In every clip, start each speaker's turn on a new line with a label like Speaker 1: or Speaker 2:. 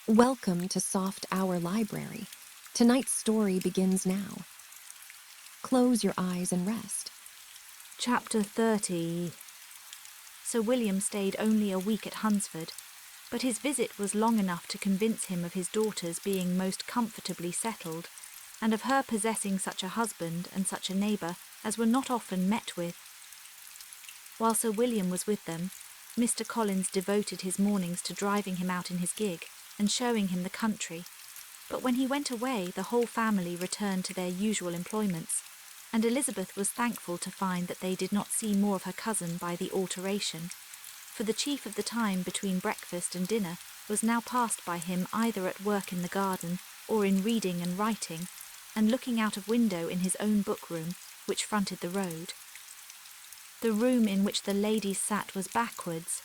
Speaker 1: Welcome to Soft Hour Library. Tonight's story begins now. Close your eyes and rest.
Speaker 2: Chapter 30. Sir William stayed only a week at Hunsford, but his visit was long enough to convince him of his daughter's being most comfortably settled, and of her possessing such a husband and such a neighbour as were not often met with. While Sir William was with them, Mr. Collins devoted his mornings to driving him out in his gig and showing him the country, but when he went away the whole family returned to their usual employments, and Elizabeth was thankful to find that they did not see more of her cousin by the alteration, for the chief of the time between breakfast and dinner was now passed by him either at work in the garden or in reading and writing, and looking out of window in his own book-room, which fronted the road. The room in which the ladies sat was backwards.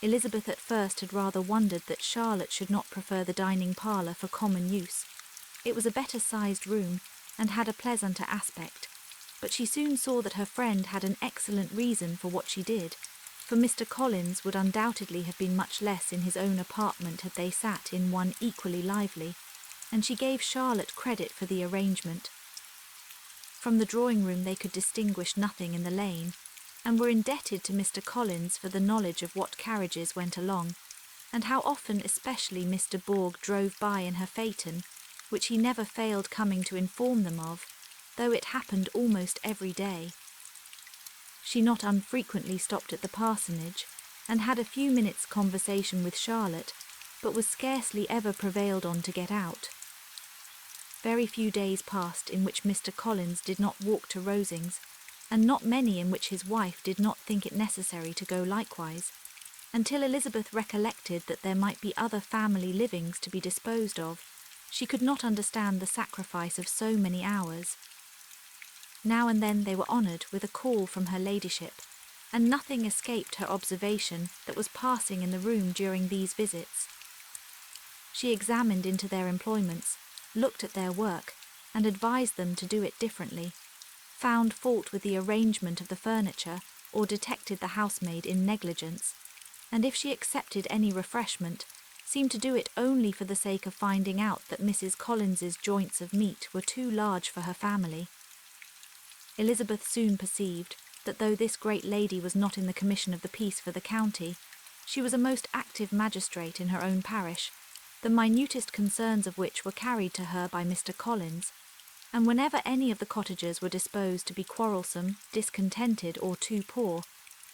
Speaker 2: Elizabeth at first had rather wondered that Charlotte should not prefer the dining parlour for common use. It was a better-sized room, and had a pleasanter aspect, but she soon saw that her friend had an excellent reason for what she did, for Mr. Collins would undoubtedly have been much less in his own apartment had they sat in one equally lively, and she gave Charlotte credit for the arrangement. From the drawing-room they could distinguish nothing in the lane, and were indebted to Mr. Collins for the knowledge of what carriages went along, and how often especially Mr. Borg drove by in her phaeton, which he never failed coming to inform them of, though it happened almost every day. She not unfrequently stopped at the parsonage, and had a few minutes' conversation with Charlotte, but was scarcely ever prevailed on to get out. Very few days passed in which Mr. Collins did not walk to Rosings, and not many in which his wife did not think it necessary to go likewise, until Elizabeth recollected that there might be other family livings to be disposed of. She could not understand the sacrifice of so many hours. Now and then they were honoured with a call from her ladyship, and nothing escaped her observation that was passing in the room during these visits. She examined into their employments, looked at their work, and advised them to do it differently, found fault with the arrangement of the furniture, or detected the housemaid in negligence, and if she accepted any refreshment, seemed to do it only for the sake of finding out that Mrs. Collins's joints of meat were too large for her family. Elizabeth soon perceived that though this great lady was not in the commission of the peace for the county, she was a most active magistrate in her own parish, the minutest concerns of which were carried to her by Mr. Collins, and whenever any of the cottagers were disposed to be quarrelsome, discontented, or too poor,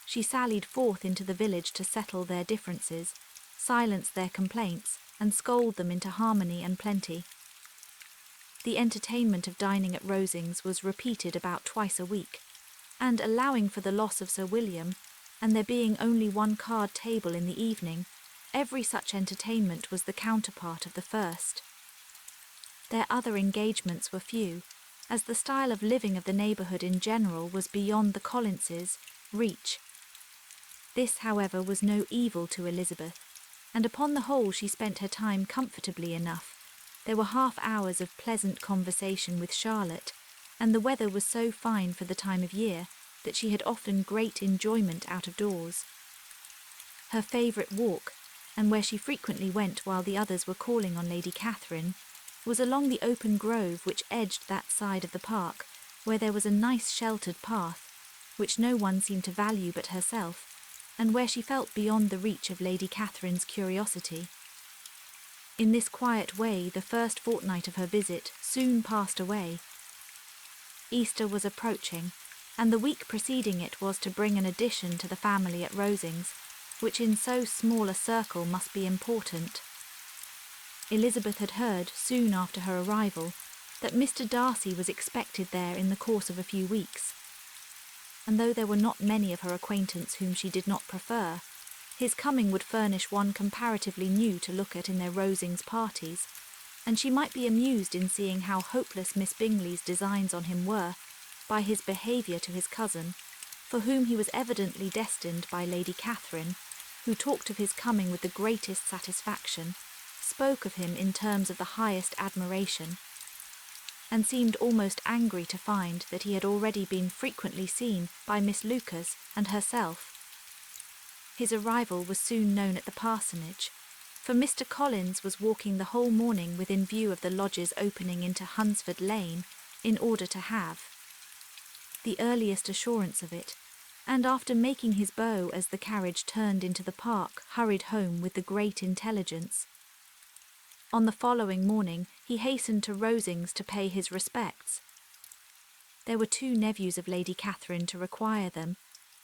Speaker 2: she sallied forth into the village to settle their differences, silence their complaints, and scold them into harmony and plenty. The entertainment of dining at Rosings was repeated about twice a week, and allowing for the loss of Sir William, and there being only one card table in the evening, every such entertainment was the counterpart of the first. Their other engagements were few, as the style of living of the neighbourhood in general was beyond the Collinses' reach. This, however, was no evil to Elizabeth, and upon the whole she spent her time comfortably enough. There were half-hours of pleasant conversation with Charlotte, and the weather was so fine for the time of year that she had often great enjoyment out of doors. Her favourite walk, and where she frequently went while the others were calling on Lady Catherine, was along the open grove which edged that side of the park, where there was a nice sheltered path, which no one seemed to value but herself, and where she felt beyond the reach of Lady Catherine's curiosity. In this quiet way the first fortnight of her visit soon passed away. Easter was approaching, and the week preceding it was to bring an addition to the family at Rosings, which in so small a circle must be important. Elizabeth had heard, soon after her arrival, that Mr. Darcy was expected there in the course of a few weeks, and though there were not many of her acquaintance whom she did not prefer, his coming would furnish one comparatively new to look at in their Rosings parties, and she might be amused in seeing how hopeless Miss Bingley's designs on him were, by his behaviour to his cousin, for whom he was evidently destined by Lady Catherine, who talked of his coming with the greatest satisfaction, spoke of him in terms of the highest admiration, and seemed almost angry to find that he had already been frequently seen by Miss Lucas and herself. His arrival was soon known at the parsonage, for Mr. Collins was walking the whole morning within view of the lodges opening into Hunsford Lane in order to have the earliest assurance of it, and after making his bow as the carriage turned into the park, hurried home with the great intelligence. On the following morning he hastened to Rosings to pay his respects. There were 2 nephews of Lady Catherine to require them,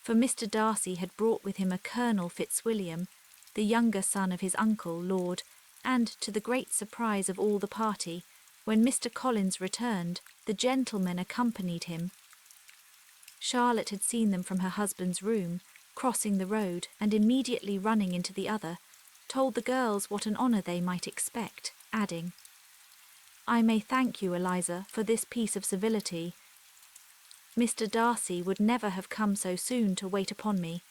Speaker 2: for Mr. Darcy had brought with him a Colonel Fitzwilliam, the younger son of his uncle, Lord, and, to the great surprise of all the party, when Mr. Collins returned, the gentlemen accompanied him. Charlotte had seen them from her husband's room, crossing the road and immediately running into the other, told the girls what an honour they might expect, adding, "I may thank you, Eliza, for this piece of civility. Mr. Darcy would never have come so soon to wait upon me."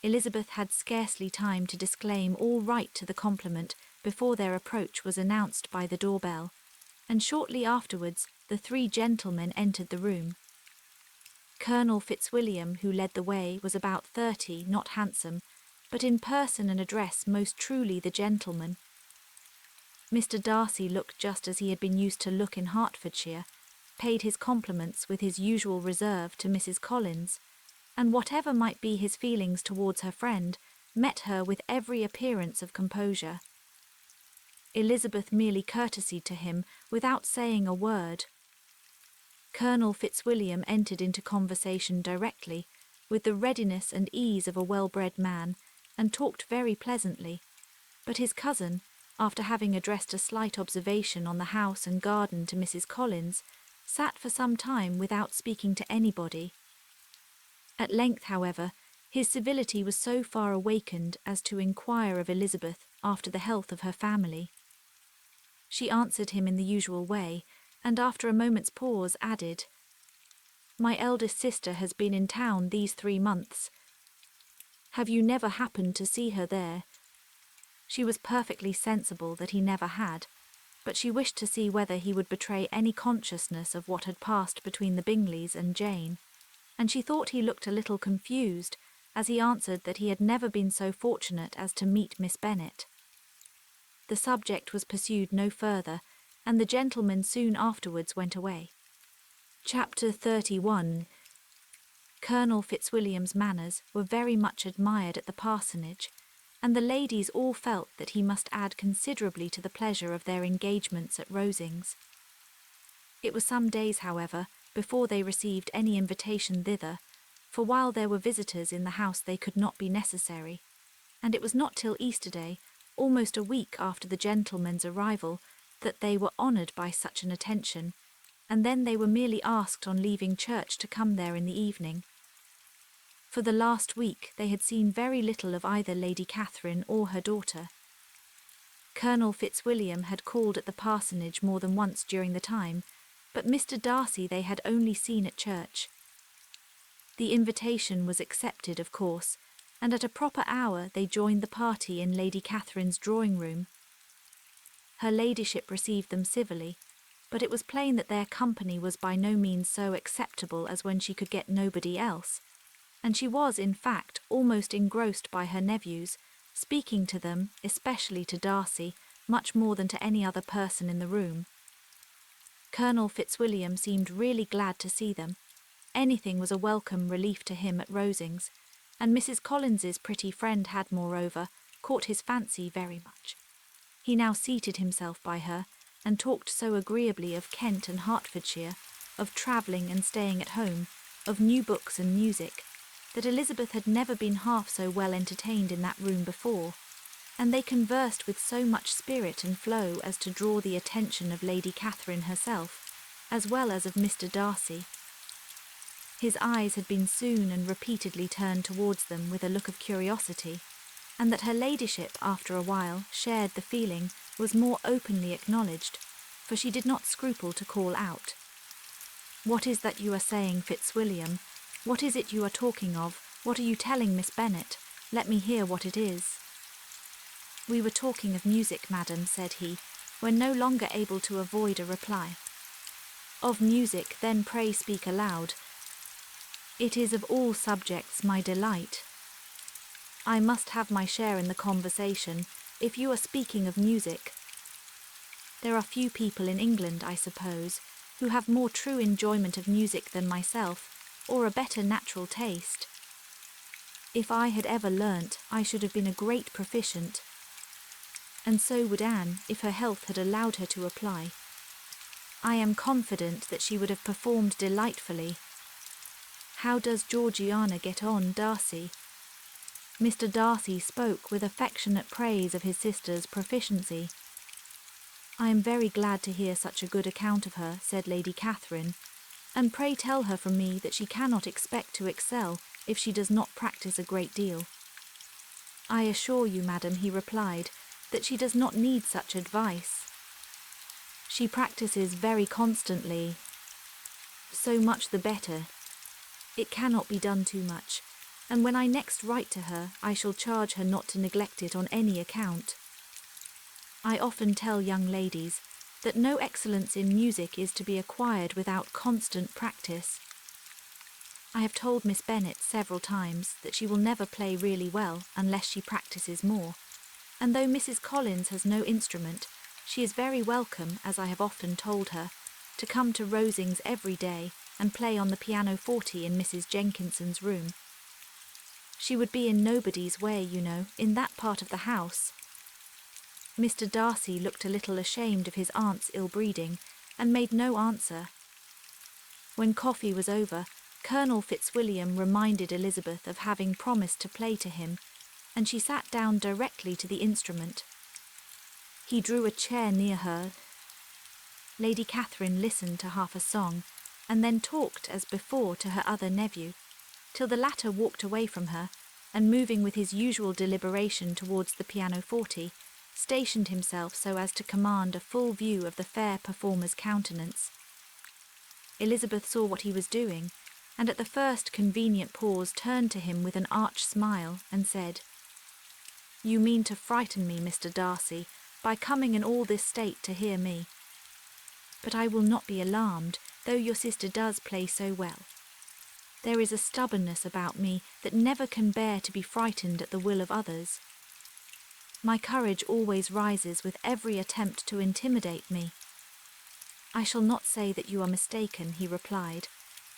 Speaker 2: Elizabeth had scarcely time to disclaim all right to the compliment before their approach was announced by the doorbell, and shortly afterwards the 3 gentlemen entered the room. Colonel Fitzwilliam, who led the way, was about 30, not handsome, but in person and address most truly the gentleman. Mr. Darcy looked just as he had been used to look in Hertfordshire, paid his compliments with his usual reserve to Mrs. Collins, and whatever might be his feelings towards her friend, met her with every appearance of composure. Elizabeth merely courtesied to him without saying a word. Colonel Fitzwilliam entered into conversation directly, with the readiness and ease of a well-bred man, and talked very pleasantly, but his cousin, after having addressed a slight observation on the house and garden to Mrs. Collins, sat for some time without speaking to anybody. At length, however, his civility was so far awakened as to inquire of Elizabeth after the health of her family. She answered him in the usual way, and after a moment's pause added, "My eldest sister has been in town these 3 months. Have you never happened to see her there?" She was perfectly sensible that he never had, but she wished to see whether he would betray any consciousness of what had passed between the Bingleys and Jane, and she thought he looked a little confused as he answered that he had never been so fortunate as to meet Miss Bennet. The subject was pursued no further, and the gentlemen soon afterwards went away. Chapter 31. Colonel Fitzwilliam's manners were very much admired at the parsonage, and the ladies all felt that he must add considerably to the pleasure of their engagements at Rosings. It was some days, however, before they received any invitation thither, for while there were visitors in the house they could not be necessary, and it was not till Easter Day, almost a week after the gentlemen's arrival, that they were honoured by such an attention, and then they were merely asked on leaving church to come there in the evening. For the last week they had seen very little of either Lady Catherine or her daughter. Colonel Fitzwilliam had called at the parsonage more than once during the time, but Mr. Darcy they had only seen at church. The invitation was accepted, of course, and at a proper hour they joined the party in Lady Catherine's drawing-room. Her ladyship received them civilly, but it was plain that their company was by no means so acceptable as when she could get nobody else, and she was, in fact, almost engrossed by her nephews, speaking to them, especially to Darcy, much more than to any other person in the room. Colonel Fitzwilliam seemed really glad to see them. Anything was a welcome relief to him at Rosings, and Mrs. Collins's pretty friend had, moreover, caught his fancy very much. He now seated himself by her, and talked so agreeably of Kent and Hertfordshire, of travelling and staying at home, of new books and music, that Elizabeth had never been half so well entertained in that room before, and they conversed with so much spirit and flow as to draw the attention of Lady Catherine herself, as well as of Mr. Darcy. His eyes had been soon and repeatedly turned towards them with a look of curiosity, and that her ladyship, after a while, shared the feeling was more openly acknowledged, for she did not scruple to call out, "What is that you are saying, Fitzwilliam? What is it you are talking of? What are you telling Miss Bennet? Let me hear what it is." "We were talking of music, madam," said he, when no longer able to avoid a reply. "Of music, then pray speak aloud. It is of all subjects my delight. I must have my share in the conversation, if you are speaking of music, there are few people in England, I suppose, who have more true enjoyment of music than myself, or a better natural taste. If I had ever learnt, I should have been a great proficient. And so would Anne, if her health had allowed her to apply. I am confident that she would have performed delightfully. How does Georgiana get on, Darcy? Mr. Darcy spoke with affectionate praise of his sister's proficiency. I am very glad to hear such a good account of her, said Lady Catherine, and pray tell her from me that she cannot expect to excel if she does not practice a great deal. I assure you, madam, he replied, that she does not need such advice. She practices very constantly. So much the better. It cannot be done too much, and when I next write to her, I shall charge her not to neglect it on any account. I often tell young ladies that no excellence in music is to be acquired without constant practice. I have told Miss Bennet several times that she will never play really well unless she practices more, and though Mrs. Collins has no instrument, she is very welcome, as I have often told her, to come to Rosings every day and play on the pianoforte in Mrs. Jenkinson's room. She would be in nobody's way, you know, in that part of the house. Mr. Darcy looked a little ashamed of his aunt's ill-breeding, and made no answer. When coffee was over, Colonel Fitzwilliam reminded Elizabeth of having promised to play to him, and she sat down directly to the instrument. He drew a chair near her. Lady Catherine listened to half a song, and then talked as before to her other nephew, till the latter walked away from her, and moving with his usual deliberation towards the pianoforte, stationed himself so as to command a full view of the fair performer's countenance. Elizabeth saw what he was doing, and at the first convenient pause turned to him with an arch smile, and said, "You mean to frighten me, Mr. Darcy, by coming in all this state to hear me. But I will not be alarmed, though your sister does play so well. There is a stubbornness about me that never can bear to be frightened at the will of others. My courage always rises with every attempt to intimidate me." "I shall not say that you are mistaken," he replied,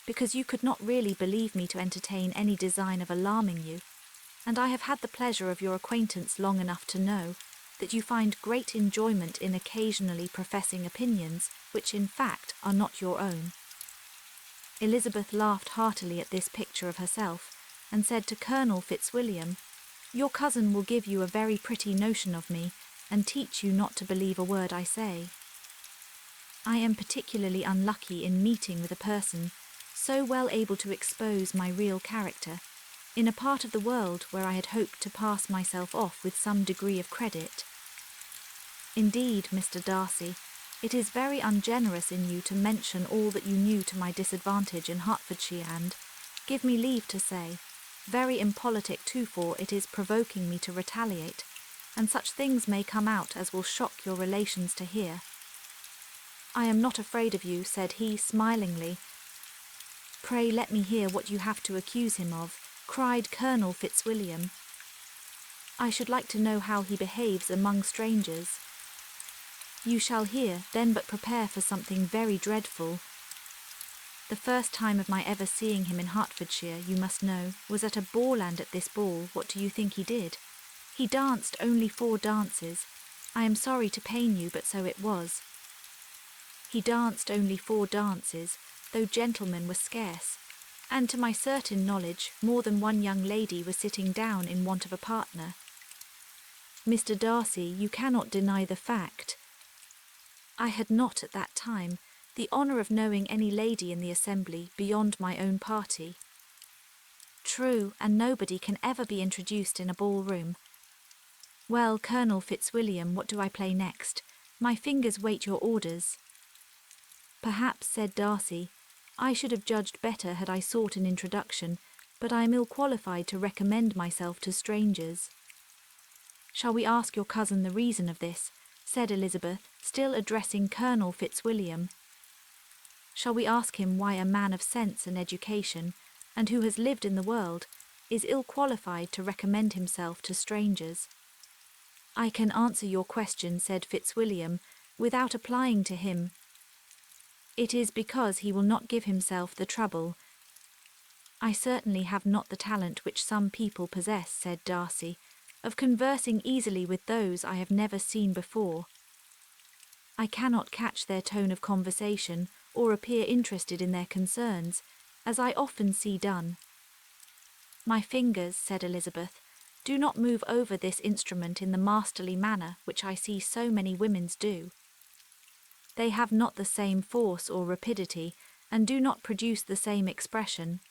Speaker 2: "because you could not really believe me to entertain any design of alarming you, and I have had the pleasure of your acquaintance long enough to know that you find great enjoyment in occasionally professing opinions which in fact are not your own." Elizabeth laughed heartily at this picture of herself, and said to Colonel Fitzwilliam, "Your cousin will give you a very pretty notion of me, and teach you not to believe a word I say. I am particularly unlucky in meeting with a person so well able to expose my real character, in a part of the world where I had hoped to pass myself off with some degree of credit. Indeed, Mr. Darcy, it is very ungenerous in you to mention all that you knew to my disadvantage in Hertfordshire and, give me leave to say, very impolitic too, for it is provoking me to retaliate, and such things may come out as will shock your relations to hear." "I am not afraid of you," said he smilingly. "Pray let me hear what you have to accuse him of," cried Colonel Fitzwilliam. "I should like to know how he behaves among strangers." "You shall hear, then, but prepare for something very dreadful. The first time of my ever seeing him in Hertfordshire, you must know, was at a ball, and at this ball, what do you think he did? He danced only 4 dances. I am sorry to pain you, but so it was. He danced only 4 dances, though gentlemen were scarce, and to my certain knowledge more than one young lady was sitting down in want of a partner. Mr. Darcy, you cannot deny the fact. I had not at that time the honour of knowing any lady in the assembly beyond my own party. True, and nobody can ever be introduced in a ballroom. Well, Colonel Fitzwilliam, what do I play next? My fingers wait your orders." "Perhaps," said Darcy, "I should have judged better had I sought an introduction, but I am ill qualified to recommend myself to strangers." "Shall we ask your cousin the reason of this?" said Elizabeth, still addressing Colonel Fitzwilliam. "Shall we ask him why a man of sense and education, and who has lived in the world, is ill qualified to recommend himself to strangers?" "I can answer your question," said Fitzwilliam, without applying to him. "It is because he will not give himself the trouble." "I certainly have not the talent which some people possess," said Darcy, "of conversing easily with those I have never seen before. I cannot catch their tone of conversation or appear interested in their concerns, as I often see done." "My fingers," said Elizabeth, "do not move over this instrument in the masterly manner which I see so many women's do. They have not the same force or rapidity, and do not produce the same expression.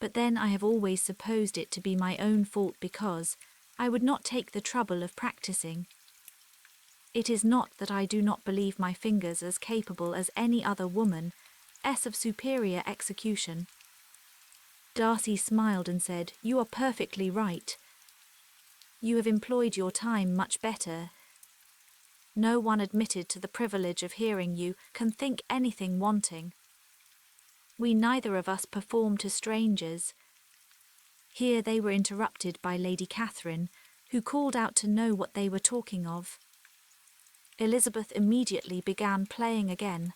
Speaker 2: But then I have always supposed it to be my own fault because I would not take the trouble of practicing. It is not that I do not believe my fingers as capable as any other woman, of superior execution." Darcy smiled and said, "You are perfectly right. You have employed your time much better. No one admitted to the privilege of hearing you can think anything wanting. We neither of us perform to strangers." Here they were interrupted by Lady Catherine, who called out to know what they were talking of. Elizabeth immediately began playing again.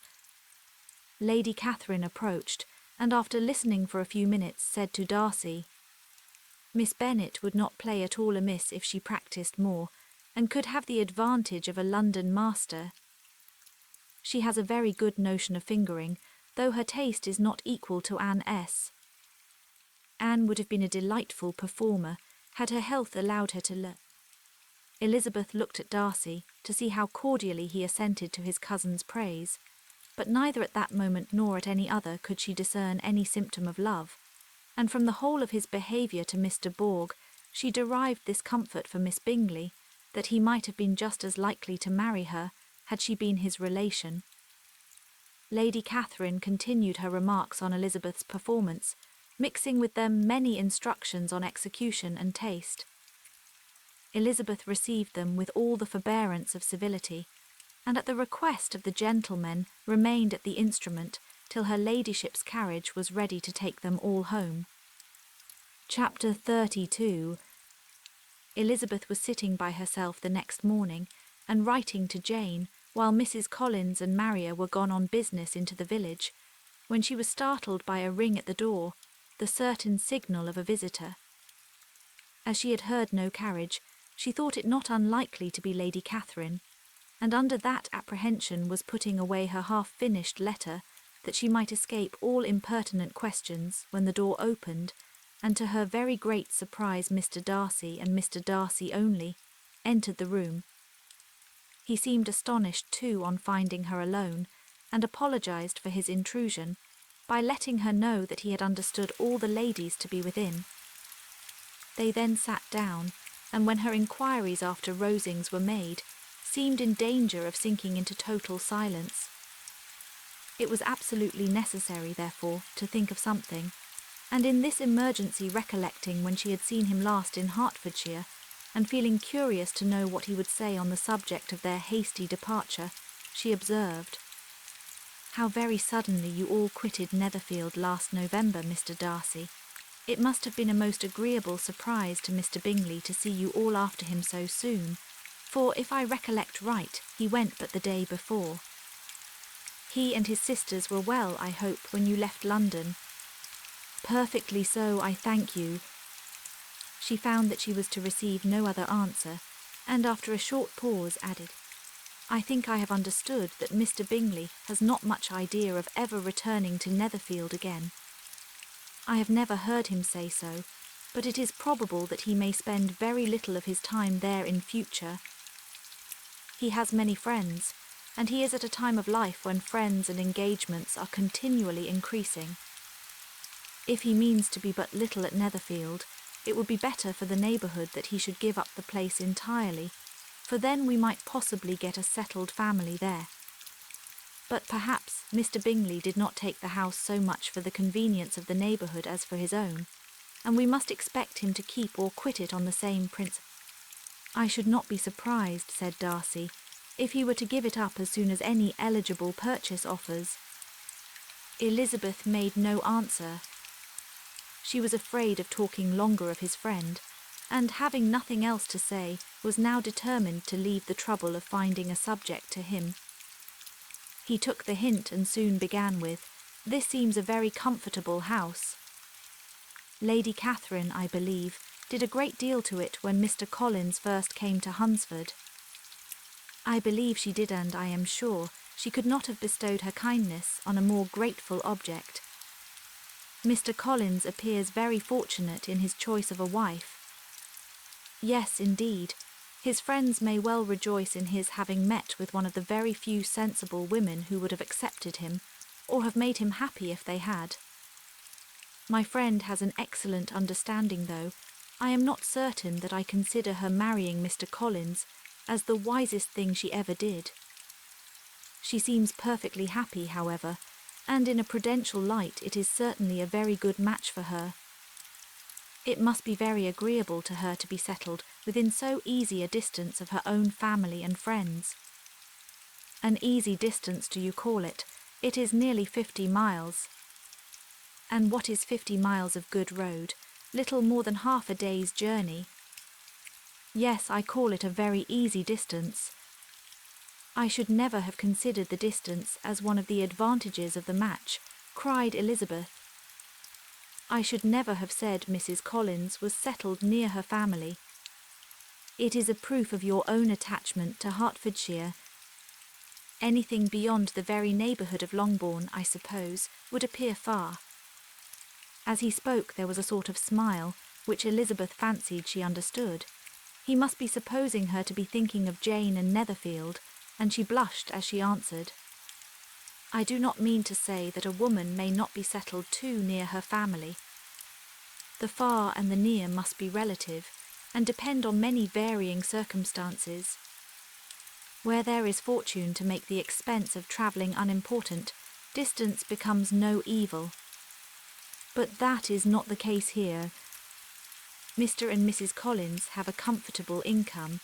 Speaker 2: Lady Catherine approached, and after listening for a few minutes said to Darcy, "Miss Bennet would not play at all amiss if she practised more, and could have the advantage of a London master. She has a very good notion of fingering, though her taste is not equal to Anne S. Anne would have been a delightful performer, had her health allowed her to learn." Elizabeth looked at Darcy to see how cordially he assented to his cousin's praise, but neither at that moment nor at any other could she discern any symptom of love, and from the whole of his behaviour to Mr. Borg she derived this comfort for Miss Bingley, that he might have been just as likely to marry her had she been his relation. Lady Catherine continued her remarks on Elizabeth's performance, mixing with them many instructions on execution and taste. Elizabeth received them with all the forbearance of civility, and at the request of the gentlemen remained at the instrument till her ladyship's carriage was ready to take them all home. Chapter 32. Elizabeth was sitting by herself the next morning, and writing to Jane, while Mrs. Collins and Maria were gone on business into the village, when she was startled by a ring at the door, the certain signal of a visitor. As she had heard no carriage, she thought it not unlikely to be Lady Catherine, and under that apprehension was putting away her half-finished letter, that she might escape all impertinent questions, when the door opened, and to her very great surprise Mr. Darcy, and Mr. Darcy only, entered the room. He seemed astonished too on finding her alone, and apologised for his intrusion, by letting her know that he had understood all the ladies to be within. They then sat down, and when her inquiries after Rosings were made, seemed in danger of sinking into total silence. It was absolutely necessary, therefore, to think of something, and in this emergency recollecting when she had seen him last in Hertfordshire, and feeling curious to know what he would say on the subject of their hasty departure, she observed, "How very suddenly you all quitted Netherfield last November, Mr. Darcy. It must have been a most agreeable surprise to Mr. Bingley to see you all after him so soon, for, if I recollect right, he went but the day before. He and his sisters were well, I hope, when you left London?" "Perfectly so, I thank you." She found that she was to receive no other answer, and after a short pause added, "I think I have understood that Mr. Bingley has not much idea of ever returning to Netherfield again. I have never heard him say so, but it is probable that he may spend very little of his time there in future. He has many friends, and he is at a time of life when friends and engagements are continually increasing. If he means to be but little at Netherfield, it would be better for the neighbourhood that he should give up the place entirely, for then we might possibly get a settled family there. But perhaps Mr. Bingley did not take the house so much for the convenience of the neighbourhood as for his own, and we must expect him to keep or quit it on the same principle." "I should not be surprised," said Darcy, "if he were to give it up as soon as any eligible purchase offers." Elizabeth made no answer. She was afraid of talking longer of his friend, and having nothing else to say, was now determined to leave the trouble of finding a subject to him. He took the hint and soon began with, "This seems a very comfortable house. Lady Catherine, I believe, did a great deal to it when Mr. Collins first came to Hunsford." "I believe she did, and I am sure she could not have bestowed her kindness on a more grateful object. Mr. Collins appears very fortunate in his choice of a wife." "Yes, indeed. His friends may well rejoice in his having met with one of the very few sensible women who would have accepted him, or have made him happy if they had. My friend has an excellent understanding, though I am not certain that I consider her marrying Mr. Collins as the wisest thing she ever did. She seems perfectly happy, however, and in a prudential light it is certainly a very good match for her. It must be very agreeable to her to be settled within so easy a distance of her own family and friends." "An easy distance, do you call it? It is nearly 50 miles. "And what is 50 miles of good road? Little more than half a day's journey." "Yes, I call it a very easy distance." "I should never have considered the distance as one of the advantages of the match," cried Elizabeth. "I should never have said Mrs. Collins was settled near her family. It is a proof of your own attachment to Hertfordshire. Anything beyond the very neighbourhood of Longbourn, I suppose, would appear far." As he spoke there was a sort of smile, which Elizabeth fancied she understood. He must be supposing her to be thinking of Jane and Netherfield, and she blushed as she answered, "I do not mean to say that a woman may not be settled too near her family. The far and the near must be relative, and depend on many varying circumstances. Where there is fortune to make the expense of travelling unimportant, distance becomes no evil. But that is not the case here. Mr. and Mrs. Collins have a comfortable income,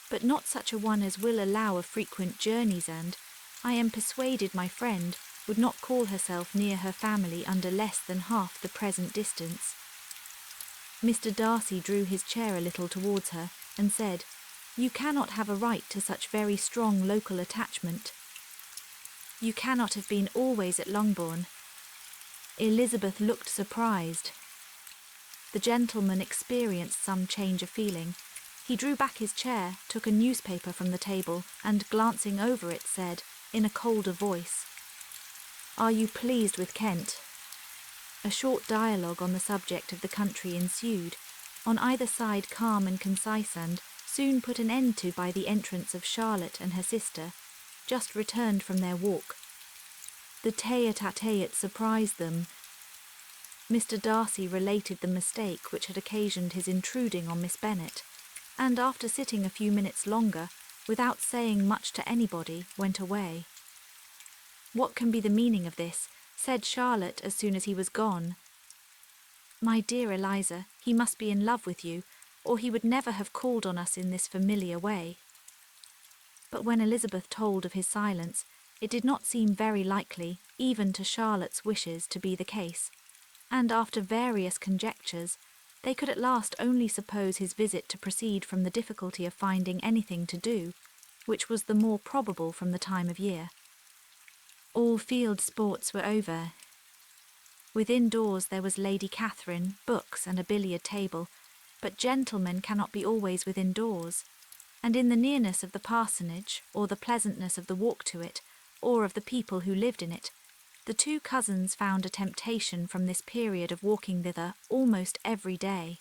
Speaker 2: but not such a one as will allow of frequent journeys, and I am persuaded my friend would not call herself near her family under less than half the present distance." Mr. Darcy drew his chair a little towards her and said, "You cannot have a right to such very strong local attachment. You cannot have been always at Longbourn." Elizabeth looked surprised. The gentleman experienced some change of feeling. He drew back his chair, took a newspaper from the table, and glancing over it said, in a colder voice, "Are you pleased with Kent?" A short dialogue on the subject of the country ensued, on either side calm and concise, and soon put an end to by the entrance of Charlotte and her sister, just returned from their walk. The tete-a-tete surprised them. Mr. Darcy related the mistake which had occasioned his intruding on Miss Bennet, and after sitting a few minutes longer, without saying much to anybody, went away. "What can be the meaning of this?" said Charlotte as soon as he was gone. "My dear Eliza, he must be in love with you, or he would never have called on us in this familiar way." But when Elizabeth told of his silence, it did not seem very likely, even to Charlotte's wishes, to be the case, and after various conjectures, they could at last only suppose his visit to proceed from the difficulty of finding anything to do, which was the more probable from the time of year. All field sports were over. Within doors there was Lady Catherine, books, and a billiard table, but gentlemen cannot be always within doors, and in the nearness of the parsonage, or the pleasantness of the walk to it, or of the people who lived in it, the two cousins found a temptation from this period of walking thither almost every day.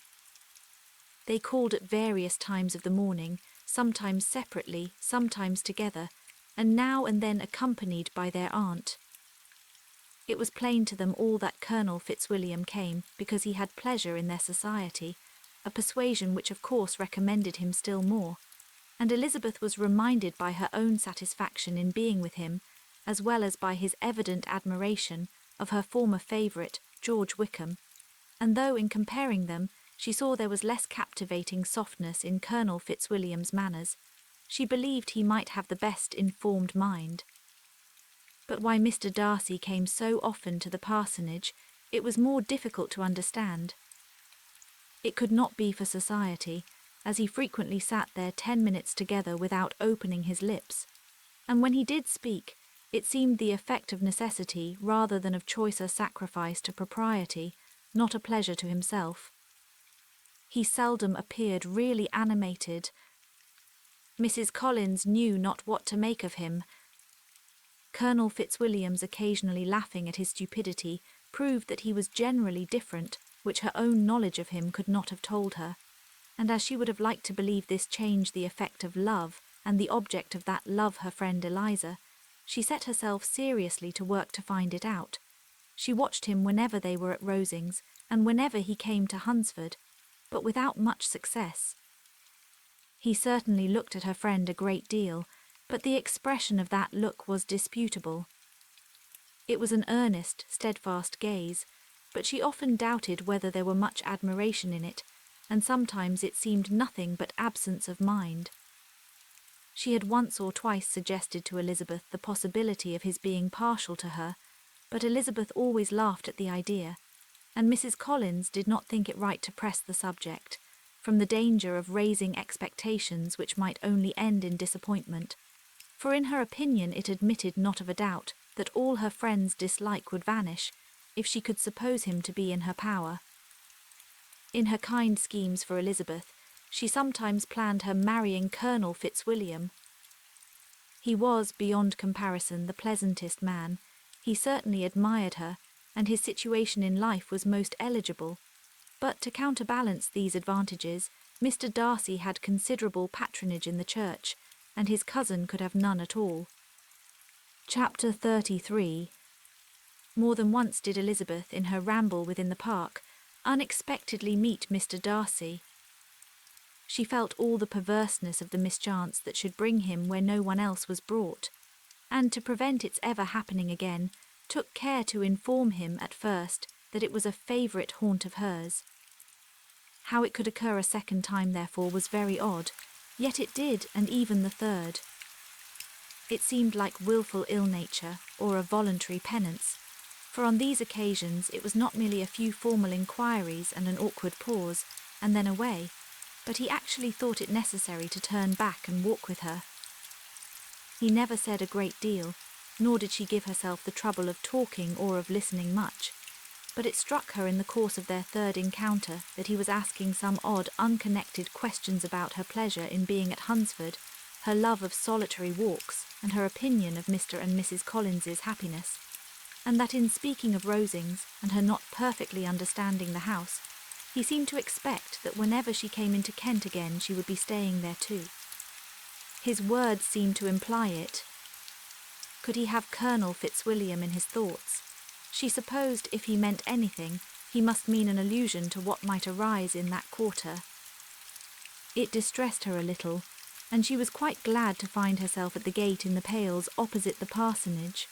Speaker 2: They called at various times of the morning, sometimes separately, sometimes together, and now and then accompanied by their aunt. It was plain to them all that Colonel Fitzwilliam came because he had pleasure in their society, a persuasion which of course recommended him still more, and Elizabeth was reminded by her own satisfaction in being with him, as well as by his evident admiration of her former favourite, George Wickham, and though in comparing them she saw there was less captivating softness in Colonel Fitzwilliam's manners, she believed he might have the best informed mind. But why Mr. Darcy came so often to the parsonage, it was more difficult to understand. It could not be for society, as he frequently sat there 10 minutes together without opening his lips. And when he did speak, it seemed the effect of necessity rather than of choicer sacrifice to propriety, not a pleasure to himself. He seldom appeared really animated. Mrs. Collins knew not what to make of him. Colonel Fitzwilliam's occasionally laughing at his stupidity proved that he was generally different, which her own knowledge of him could not have told her, and as she would have liked to believe this change the effect of love, and the object of that love her friend Eliza, she set herself seriously to work to find it out. She watched him whenever they were at Rosings, and whenever he came to Hunsford, but without much success. He certainly looked at her friend a great deal, but the expression of that look was disputable. It was an earnest, steadfast gaze, but she often doubted whether there were much admiration in it, and sometimes it seemed nothing but absence of mind. She had once or twice suggested to Elizabeth the possibility of his being partial to her, but Elizabeth always laughed at the idea, and Mrs. Collins did not think it right to press the subject, from the danger of raising expectations which might only end in disappointment, for in her opinion it admitted not of a doubt that all her friend's dislike would vanish if she could suppose him to be in her power. In her kind schemes for Elizabeth, she sometimes planned her marrying Colonel Fitzwilliam. He was, beyond comparison, the pleasantest man. He certainly admired her, and his situation in life was most eligible. But to counterbalance these advantages, Mr. Darcy had considerable patronage in the church, and his cousin could have none at all. Chapter 33. More than once did Elizabeth, in her ramble within the park, unexpectedly meet Mr. Darcy. She felt all the perverseness of the mischance that should bring him where no one else was brought, and to prevent its ever happening again, took care to inform him at first that it was a favourite haunt of hers. How it could occur a second time, therefore, was very odd, yet it did, and even the third. It seemed like wilful ill-nature, or a voluntary penance, for on these occasions it was not merely a few formal inquiries and an awkward pause, and then away, but he actually thought it necessary to turn back and walk with her. He never said a great deal, nor did she give herself the trouble of talking or of listening much, but it struck her in the course of their third encounter that he was asking some odd, unconnected questions about her pleasure in being at Hunsford, her love of solitary walks, and her opinion of Mr. and Mrs. Collins's happiness, and that in speaking of Rosings, and her not perfectly understanding the house, he seemed to expect that whenever she came into Kent again she would be staying there too. His words seemed to imply it. Could he have Colonel Fitzwilliam in his thoughts? She supposed if he meant anything, he must mean an allusion to what might arise in that quarter. It distressed her a little, and she was quite glad to find herself at the gate in the Pales opposite the parsonage.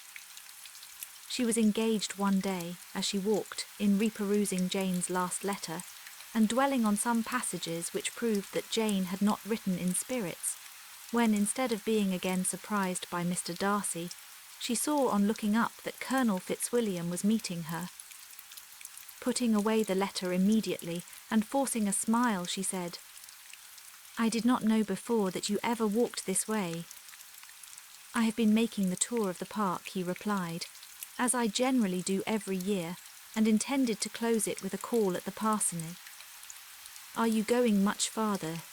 Speaker 2: She was engaged one day, as she walked, in reperusing Jane's last letter, and dwelling on some passages which proved that Jane had not written in spirits, when, instead of being again surprised by Mr. Darcy, she saw on looking up that Colonel Fitzwilliam was meeting her. Putting away the letter immediately, and forcing a smile, she said, "I did not know before that you ever walked this way." "I have been making the tour of the park," he replied, "as I generally do every year, and intended to close it with a call at the parsonage." "Are you going much farther?"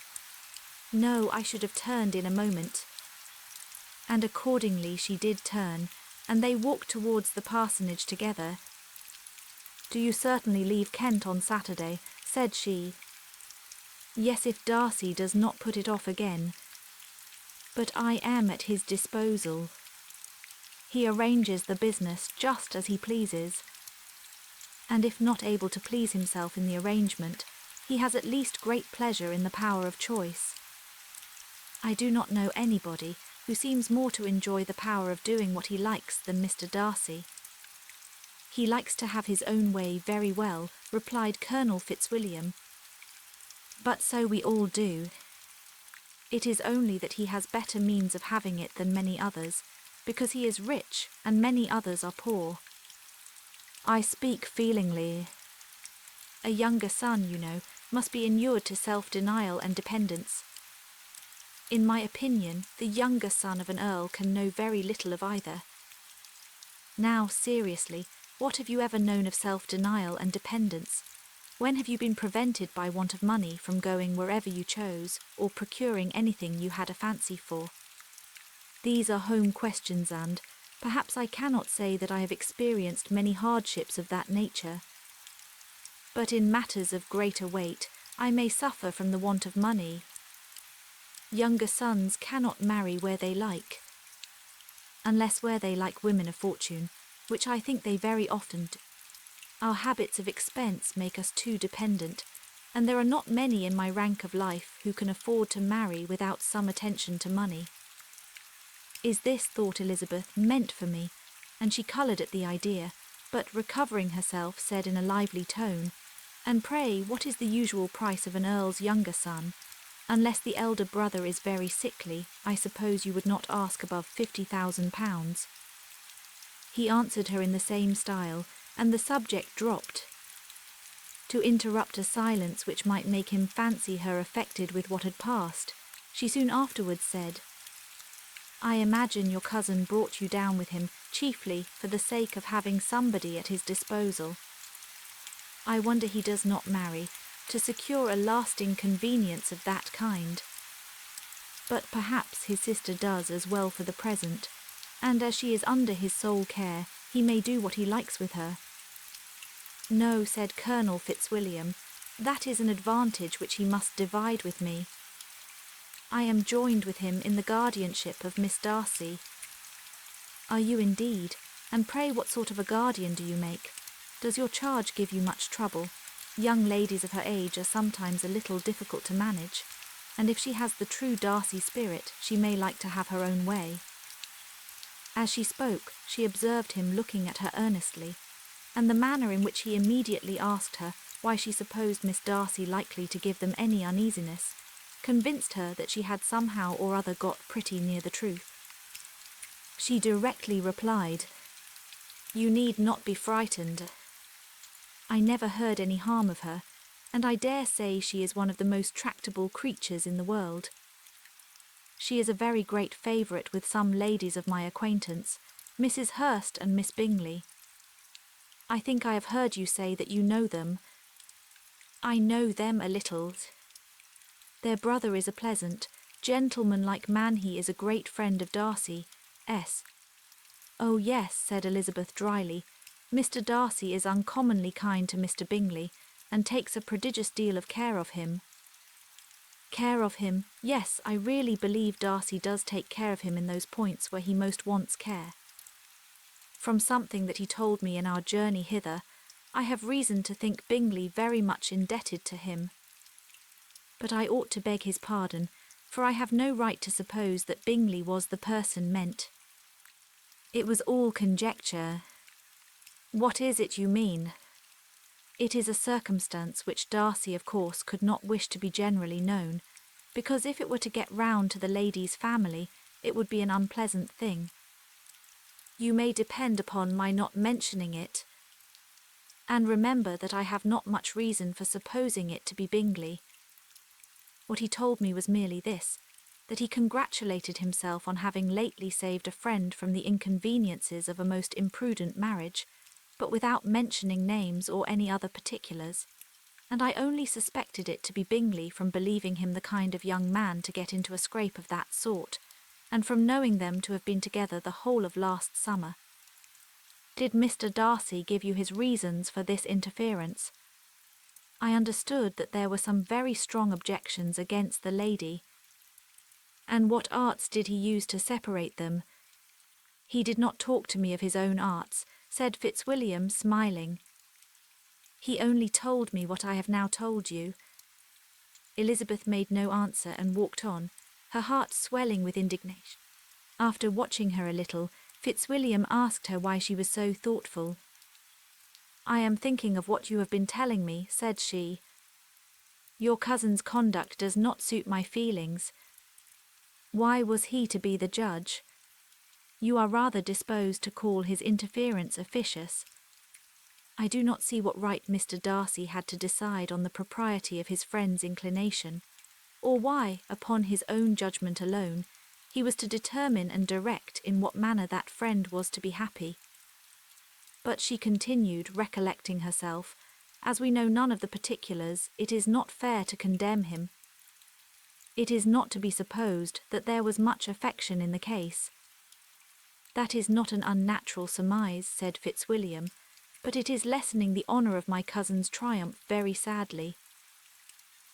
Speaker 2: "No, I should have turned in a moment." And accordingly she did turn, and they walked towards the parsonage together. "Do you certainly leave Kent on Saturday?" said she. "Yes, if Darcy does not put it off again. But I am at his disposal. He arranges the business just as he pleases. And if not able to please himself in the arrangement, he has at least great pleasure in the power of choice. I do not know anybody who seems more to enjoy the power of doing what he likes than Mr. Darcy." "He likes to have his own way very well," replied Colonel Fitzwilliam. "But so we all do. It is only that he has better means of having it than many others, because he is rich and many others are poor. I speak feelingly. A younger son, you know, must be inured to self-denial and dependence. In my opinion, the younger son of an earl can know very little of either. Now, seriously, what have you ever known of self-denial and dependence? When have you been prevented by want of money from going wherever you chose or procuring anything you had a fancy for? These are home questions and, perhaps I cannot say that I have experienced many hardships of that nature. But in matters of greater weight, I may suffer from the want of money. Younger sons cannot marry where they like, unless where they like women of fortune, which I think they very often do. Our habits of expense make us too dependent, and there are not many in my rank of life who can afford to marry without some attention to money. Is this, thought Elizabeth, meant for me? And she coloured at the idea, but recovering herself said in a lively tone, "And pray, what is the usual price of an earl's younger son? Unless the elder brother is very sickly, I suppose you would not ask above £50,000. He answered her in the same style, and the subject dropped. To interrupt a silence which might make him fancy her affected with what had passed, she soon afterwards said, "I imagine your cousin brought you down with him chiefly for the sake of having somebody at his disposal. I wonder he does not marry, to secure a lasting convenience of that kind. But perhaps his sister does as well for the present, and as she is under his sole care, he may do what he likes with her." "No," said Colonel Fitzwilliam, "that is an advantage which he must divide with me. I am joined with him in the guardianship of Miss Darcy." "Are you indeed? And pray what sort of a guardian do you make? Does your charge give you much trouble? Young ladies of her age are sometimes a little difficult to manage, and if she has the true Darcy spirit, she may like to have her own way." As she spoke, she observed him looking at her earnestly, and the manner in which he immediately asked her why she supposed Miss Darcy likely to give them any uneasiness, convinced her that she had somehow or other got pretty near the truth. She directly replied, "You need not be frightened. I never heard any harm of her, and I dare say she is one of the most tractable creatures in the world. She is a very great favourite with some ladies of my acquaintance, Mrs. Hurst and Miss Bingley. I think I have heard you say that you know them. I know them a little. Their brother is a pleasant, gentleman-like man. He is a great friend of Darcy. S." "Oh yes," said Elizabeth dryly, "Mr. Darcy is uncommonly kind to Mr. Bingley, and takes a prodigious deal of care of him." "Care of him? Yes, I really believe Darcy does take care of him in those points where he most wants care. From something that he told me in our journey hither, I have reason to think Bingley very much indebted to him. But I ought to beg his pardon, for I have no right to suppose that Bingley was the person meant. It was all conjecture." "What is it you mean?" "It is a circumstance which Darcy, of course, could not wish to be generally known, because if it were to get round to the lady's family, it would be an unpleasant thing. You may depend upon my not mentioning it, and remember that I have not much reason for supposing it to be Bingley. What he told me was merely this, that he congratulated himself on having lately saved a friend from the inconveniences of a most imprudent marriage, but without mentioning names or any other particulars, and I only suspected it to be Bingley from believing him the kind of young man to get into a scrape of that sort, and from knowing them to have been together the whole of last summer. Did Mr. Darcy give you his reasons for this interference?" "I understood that there were some very strong objections against the lady." "And what arts did he use to separate them?" "He did not talk to me of his own arts," said Fitzwilliam, smiling. "He only told me what I have now told you." Elizabeth made no answer and walked on, her heart swelling with indignation. After watching her a little, Fitzwilliam asked her why she was so thoughtful. "I am thinking of what you have been telling me," said she. "Your cousin's conduct does not suit my feelings. Why was he to be the judge? You are rather disposed to call his interference officious. I do not see what right Mr. Darcy had to decide on the propriety of his friend's inclination, or why, upon his own judgment alone, he was to determine and direct in what manner that friend was to be happy. But she continued, recollecting herself, as we know none of the particulars, it is not fair to condemn him. It is not to be supposed that there was much affection in the case. That is not an unnatural surmise, said Fitzwilliam, but it is lessening the honour of my cousin's triumph very sadly.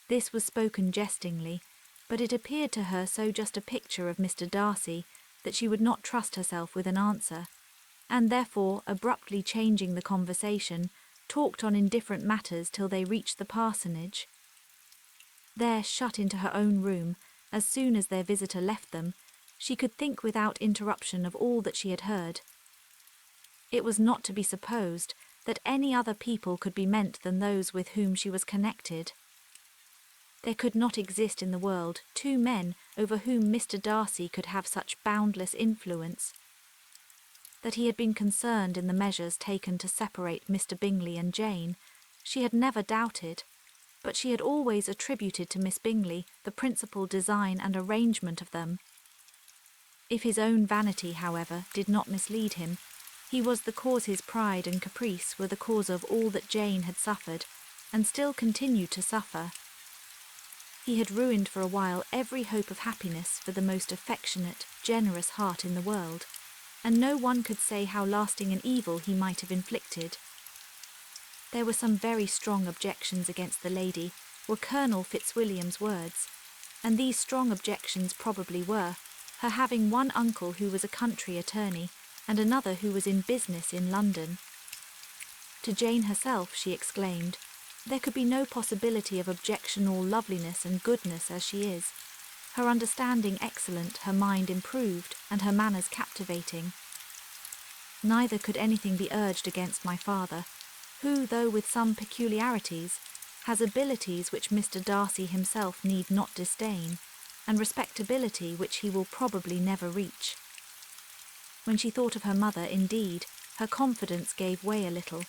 Speaker 2: This was spoken jestingly, but it appeared to her so just a picture of Mr. Darcy that she would not trust herself with an answer, and therefore, abruptly changing the conversation, talked on indifferent matters till they reached the parsonage. There, shut into her own room, as soon as their visitor left them, she could think without interruption of all that she had heard. It was not to be supposed that any other people could be meant than those with whom she was connected. There could not exist in the world 2 men over whom Mr. Darcy could have such boundless influence. That he had been concerned in the measures taken to separate Mr. Bingley and Jane, she had never doubted, but she had always attributed to Miss Bingley the principal design and arrangement of them. If his own vanity, however, did not mislead him, he was the cause his pride and caprice were the cause of all that Jane had suffered, and still continued to suffer. He had ruined for a while every hope of happiness for the most affectionate, generous heart in the world, and no one could say how lasting an evil he might have inflicted. There were some very strong objections against the lady, were Colonel Fitzwilliam's words, and these strong objections probably were her having one uncle who was a country attorney, and another who was in business in London. To Jane herself she exclaimed, there could be no possibility of objection, all loveliness and goodness as she is, her understanding excellent, her mind improved, and her manners captivating. Neither could anything be urged against my father, who, though with some peculiarities, has abilities which Mr. Darcy himself need not disdain, and respectability which he will probably never reach. When she thought of her mother, indeed, her confidence gave way a little,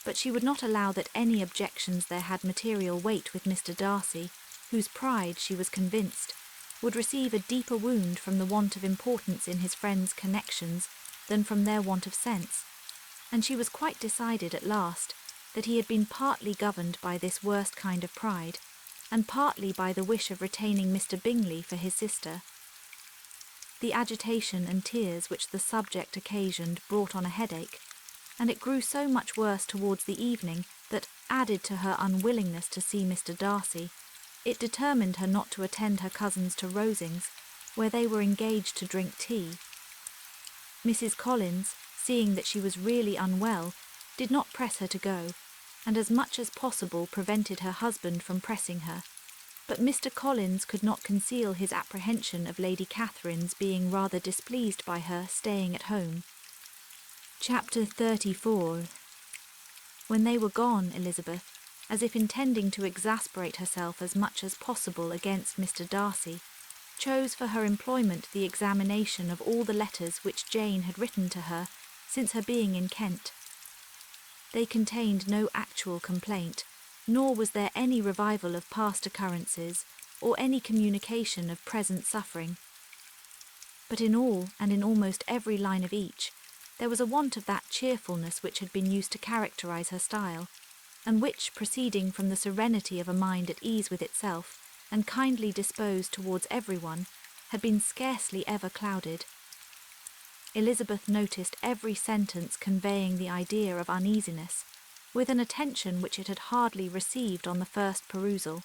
Speaker 2: but she would not allow that any objections there had material weight with Mr. Darcy, whose pride, she was convinced, would receive a deeper wound from the want of importance in his friends' connections than from their want of sense, and she was quite decided at last that he had been partly governed by this worst kind of pride, and partly by the wish of retaining Mr. Bingley for his sister. The agitation and tears which the subject occasioned brought on a headache, and it grew so much worse towards the evening that, added to her unwillingness to see Mr. Darcy, it determined her not to attend her cousins to Rosings, where they were engaged to drink tea. Mrs. Collins, seeing that she was really unwell, did not press her to go, and as much as possible prevented her husband from pressing her, but Mr. Collins could not conceal his apprehension of Lady Catherine's being rather displeased by her staying at home. Chapter 34. When they were gone, Elizabeth, as if intending to exasperate herself as much as possible against Mr. Darcy, chose for her employment the examination of all the letters which Jane had written to her since her being in Kent. They contained no actual complaint, nor was there any revival of past occurrences or any communication of present suffering. But in all, and in almost every line of each, there was a want of that cheerfulness which had been used to characterize her style, and which, proceeding from the serenity of a mind at ease with itself, and kindly disposed towards everyone, had been scarcely ever clouded. Elizabeth noticed every sentence conveying the idea of uneasiness, with an attention which it had hardly received on the first perusal.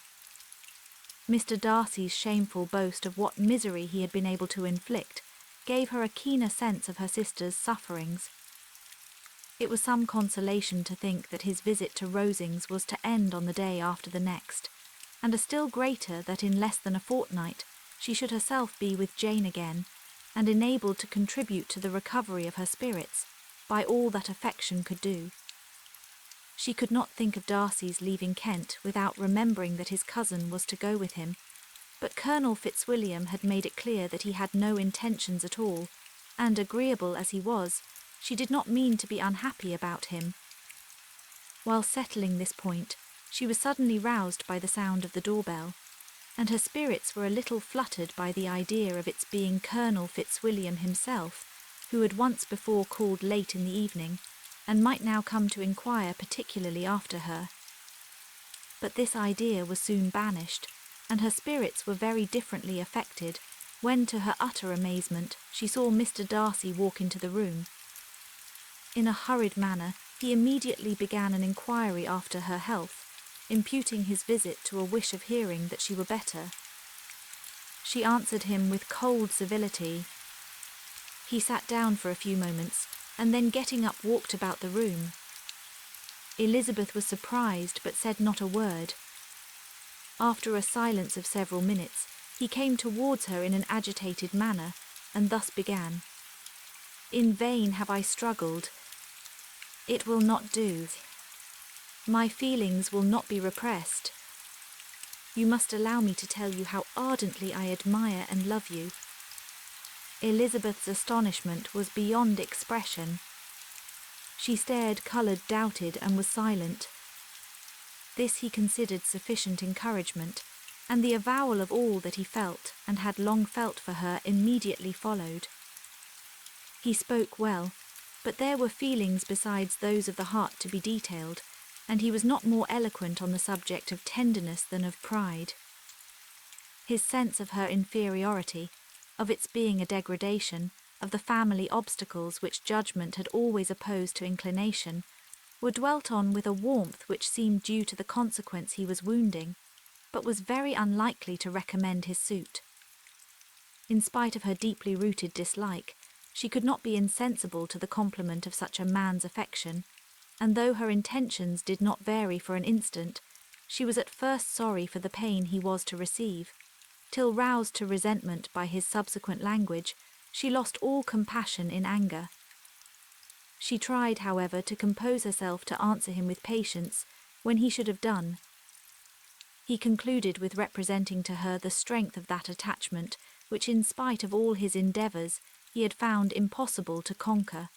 Speaker 2: Mr. Darcy's shameful boast of what misery he had been able to inflict gave her a keener sense of her sister's sufferings. It was some consolation to think that his visit to Rosings was to end on the day after the next, and a still greater that in less than a fortnight she should herself be with Jane again, and enabled to contribute to the recovery of her spirits by all that affection could do. She could not think of Darcy's leaving Kent without remembering that his cousin was to go with him, but Colonel Fitzwilliam had made it clear that he had no intentions at all, and agreeable as he was, she did not mean to be unhappy about him. While settling this point, she was suddenly roused by the sound of the doorbell, and her spirits were a little fluttered by the idea of its being Colonel Fitzwilliam himself, who had once before called late in the evening, and might now come to inquire particularly after her. But this idea was soon banished, and her spirits were very differently affected when, to her utter amazement, she saw Mr. Darcy walk into the room. In a hurried manner, he immediately began an inquiry after her health, imputing his visit to a wish of hearing that she were better. She answered him with cold civility. He sat down for a few moments, and then getting up walked about the room. Elizabeth was surprised, but said not a word. After a silence of several minutes, he came towards her in an agitated manner, and thus began. "In vain have I struggled. It will not do. My feelings will not be repressed. You must allow me to tell you how ardently I admire and love you." Elizabeth's astonishment was beyond expression. She stared, coloured, doubted, and was silent. This he considered sufficient encouragement, and the avowal of all that he felt and had long felt for her immediately followed. He spoke well, but there were feelings besides those of the heart to be detailed, and he was not more eloquent on the subject of tenderness than of pride. His sense of her inferiority, of its being a degradation, of the family obstacles which judgment had always opposed to inclination, were dwelt on with a warmth which seemed due to the consequence he was wounding, but was very unlikely to recommend his suit. In spite of her deeply rooted dislike, she could not be insensible to the compliment of such a man's affection, and though her intentions did not vary for an instant, she was at first sorry for the pain he was to receive, till roused to resentment by his subsequent language, she lost all compassion in anger. She tried, however, to compose herself to answer him with patience when he should have done. He concluded with representing to her the strength of that attachment which, in spite of all his endeavours, he had found impossible to conquer,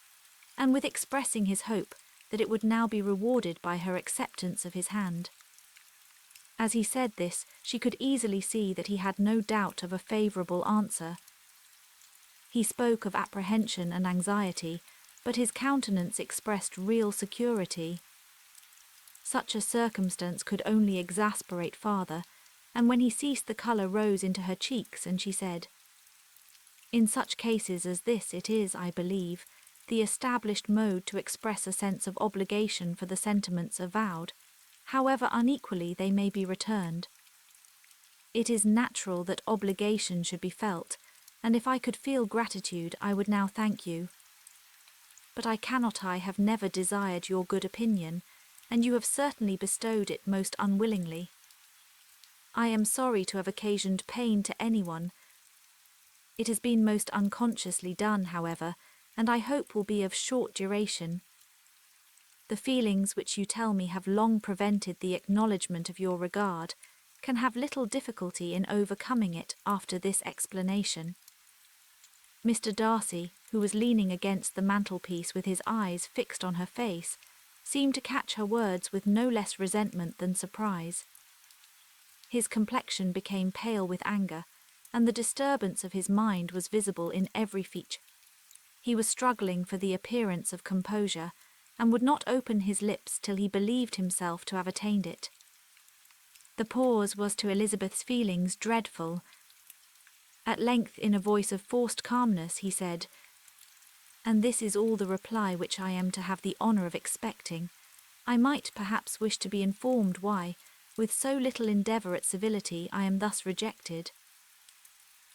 Speaker 2: and with expressing his hope that it would now be rewarded by her acceptance of his hand. As he said this, she could easily see that he had no doubt of a favourable answer. He spoke of apprehension and anxiety, but his countenance expressed real security. Such a circumstance could only exasperate farther, and when he ceased the colour rose into her cheeks, and she said, "In such cases as this it is, I believe, the established mode to express a sense of obligation for the sentiments avowed, however unequally they may be returned. It is natural that obligation should be felt, and if I could feel gratitude, I would now thank you. But I cannot, I have never desired your good opinion, and you have certainly bestowed it most unwillingly. I am sorry to have occasioned pain to anyone. It has been most unconsciously done, however, and I hope will be of short duration. The feelings which you tell me have long prevented the acknowledgement of your regard can have little difficulty in overcoming it after this explanation." Mr. Darcy, who was leaning against the mantelpiece with his eyes fixed on her face, seemed to catch her words with no less resentment than surprise. His complexion became pale with anger, and the disturbance of his mind was visible in every feature. He was struggling for the appearance of composure, and would not open his lips till he believed himself to have attained it. The pause was to Elizabeth's feelings dreadful. At length, in a voice of forced calmness, he said, "And this is all the reply which I am to have the honour of expecting. I might perhaps wish to be informed why, with so little endeavour at civility, I am thus rejected.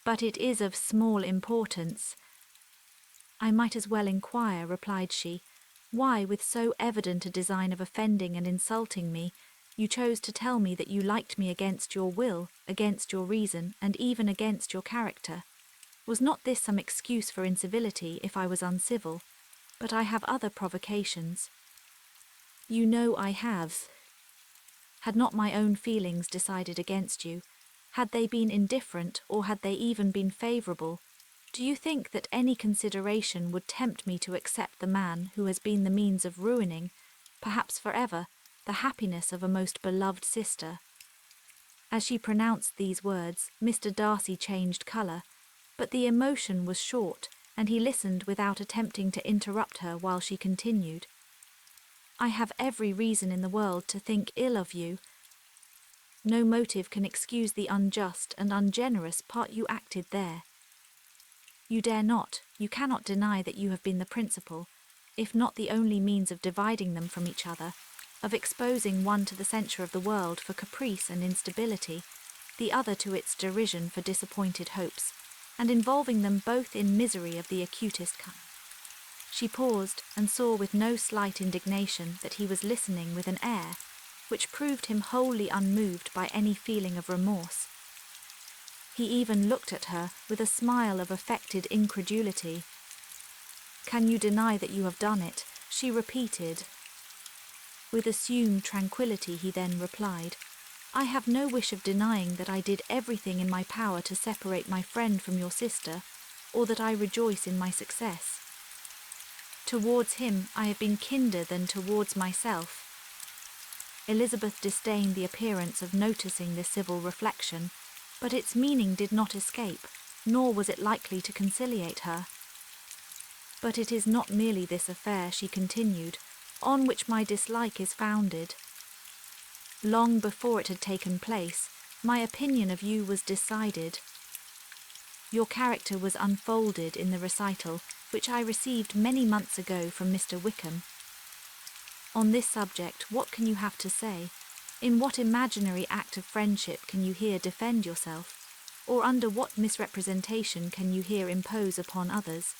Speaker 2: But it is of small importance." "I might as well inquire," replied she, "why, with so evident a design of offending and insulting me, you chose to tell me that you liked me against your will, against your reason, and even against your character. Was not this some excuse for incivility if I was uncivil? But I have other provocations." "You know I have. Had not my own feelings decided against you, had they been indifferent, or had they even been favourable, do you think that any consideration would tempt me to accept the man who has been the means of ruining, perhaps for ever, the happiness of a most beloved sister." As she pronounced these words, Mr. Darcy changed colour, but the emotion was short, and he listened without attempting to interrupt her while she continued. "I have every reason in the world to think ill of you. No motive can excuse the unjust and ungenerous part you acted there. You cannot deny that you have been the principal, if not the only means of dividing them from each other, of exposing one to the censure of the world for caprice and instability, the other to its derision for disappointed hopes, and involving them both in misery of the acutest kind." She paused and saw with no slight indignation that he was listening with an air which proved him wholly unmoved by any feeling of remorse. He even looked at her with a smile of affected incredulity. "Can you deny that you have done it?" she repeated. With assumed tranquillity he then replied, "I have no wish of denying that I did everything in my power to separate my friend from your sister, or that I rejoice in my success. Towards him I have been kinder than towards myself." Elizabeth disdained the appearance of noticing this civil reflection, but its meaning did not escape, nor was it likely to conciliate her. "But it is not merely this affair," she continued, "on which my dislike is founded. Long before it had taken place, my opinion of you was decided. Your character was unfolded in the recital which I received many months ago from Mr. Wickham. On this subject, what can you have to say? In what imaginary act of friendship can you here defend yourself? Or under what misrepresentation can you here impose upon others?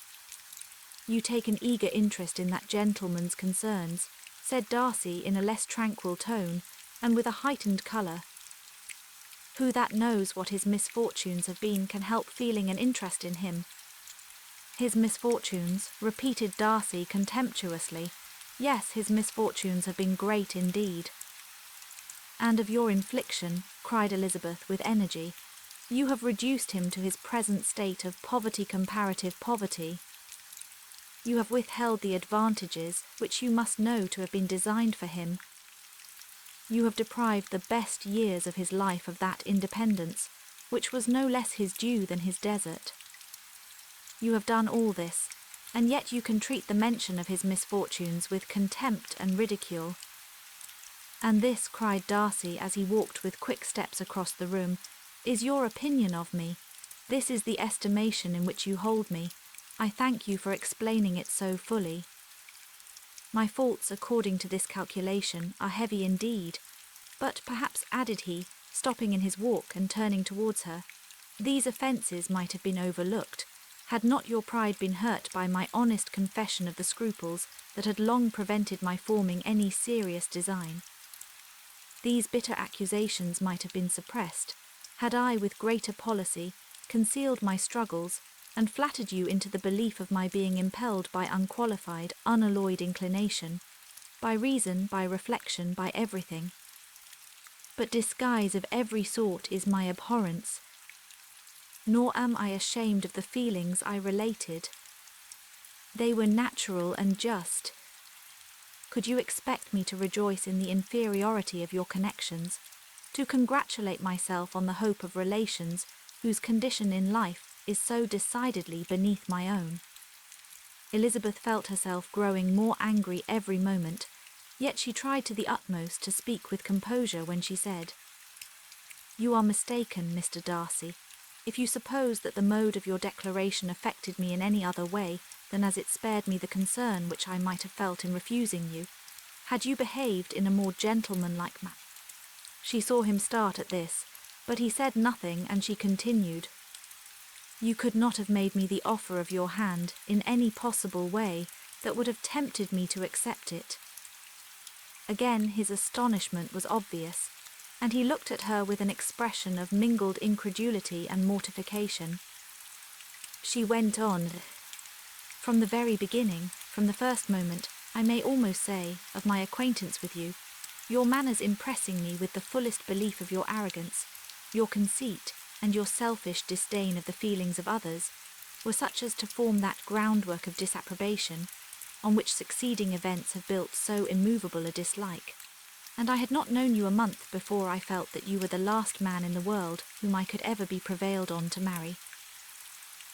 Speaker 2: You take an eager interest in that gentleman's concerns," said Darcy in a less tranquil tone, and with a heightened colour. "Who that knows what his misfortunes have been can help feeling an interest in him?" "His misfortunes," repeated Darcy contemptuously. "Yes, his misfortunes have been great indeed." "And of your infliction," cried Elizabeth with energy, "you have reduced him to his present state of comparative poverty. You have withheld the advantages which you must know to have been designed for him. You have deprived the best years of his life of that independence, which was no less his due than his desert. You have done all this, and yet you can treat the mention of his misfortunes with contempt and ridicule. And this," cried Darcy as he walked with quick steps across the room, "is your opinion of me. This is the estimation in which you hold me. I thank you for explaining it so fully. My faults, according to this calculation, are heavy indeed, but perhaps," added he, stopping in his walk and turning towards her, "these offences might have been overlooked, had not your pride been hurt by my honest confession of the scruples that had long prevented my forming any serious design. These bitter accusations might have been suppressed, had I, with greater policy, concealed my struggles, and flattered you into the belief of my being impelled by unqualified, unalloyed inclination, by reason, by reflection, by everything. But disguise of every sort is my abhorrence, nor am I ashamed of the feelings I related. They were natural and just. Could you expect me to rejoice in the inferiority of your connections, to congratulate myself on the hope of relations whose condition in life is so decidedly beneath my own?" Elizabeth felt herself growing more angry every moment, yet she tried to the utmost to speak with composure when she said, "You are mistaken, Mr. Darcy, if you suppose that the mode of your declaration affected me in any other way than as it spared me the concern which I might have felt in refusing you. Had you behaved in a more gentlemanlike manner—" She saw him start at this, but he said nothing, and she continued, "You could not have made me the offer of your hand in any possible way that would have tempted me to accept it." Again his astonishment was obvious, and he looked at her with an expression of mingled incredulity and mortification. She went on, "From the very beginning, from the first moment, I may almost say, of my acquaintance with you, your manners impressing me with the fullest belief of your arrogance, your conceit, and your selfish disdain of the feelings of others, were such as to form that groundwork of disapprobation, on which succeeding events have built so immovable a dislike. and I had not known you a month before I felt that you were the last man in the world whom I could ever be prevailed on to marry.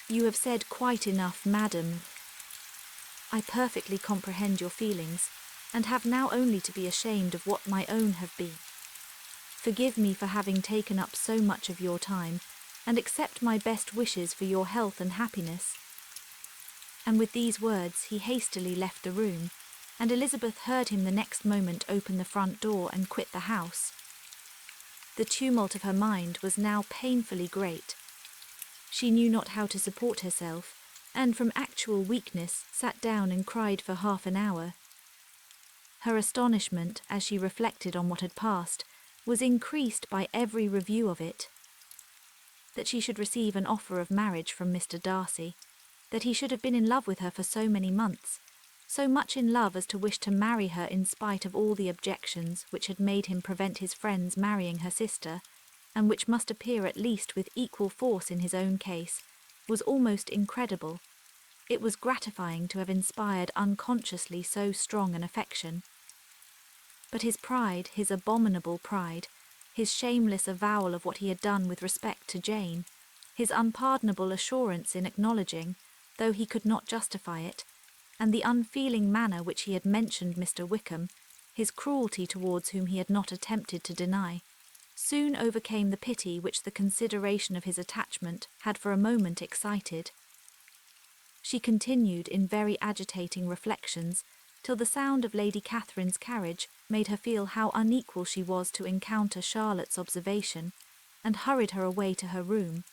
Speaker 2: You have said quite enough, madam. I perfectly comprehend your feelings, and have now only to be ashamed of what my own have been. Forgive me for having taken up so much of your time, and accept my best wishes for your health and happiness." And with these words he hastily left the room, and Elizabeth heard him the next moment open the front door and quit the house. The tumult of her mind was now painfully great. She knew not how to support herself, and from actual weakness sat down and cried for half an hour. Her astonishment, as she reflected on what had passed, was increased by every review of it. That she should receive an offer of marriage from Mr. Darcy, that he should have been in love with her for so many months, so much in love as to wish to marry her in spite of all the objections which had made him prevent his friends marrying her sister, and which must appear at least with equal force in his own case, was almost incredible. It was gratifying to have inspired unconsciously so strong an affection. But his pride, his abominable pride, his shameless avowal of what he had done with respect to Jane, his unpardonable assurance in acknowledging, though he could not justify it, and the unfeeling manner which he had mentioned Mr. Wickham, his cruelty towards whom he had not attempted to deny, soon overcame the pity which the consideration of his attachment had for a moment excited. She continued in very agitating reflections till the sound of Lady Catherine's carriage made her feel how unequal she was to encounter Charlotte's observation, and hurried her away to her room.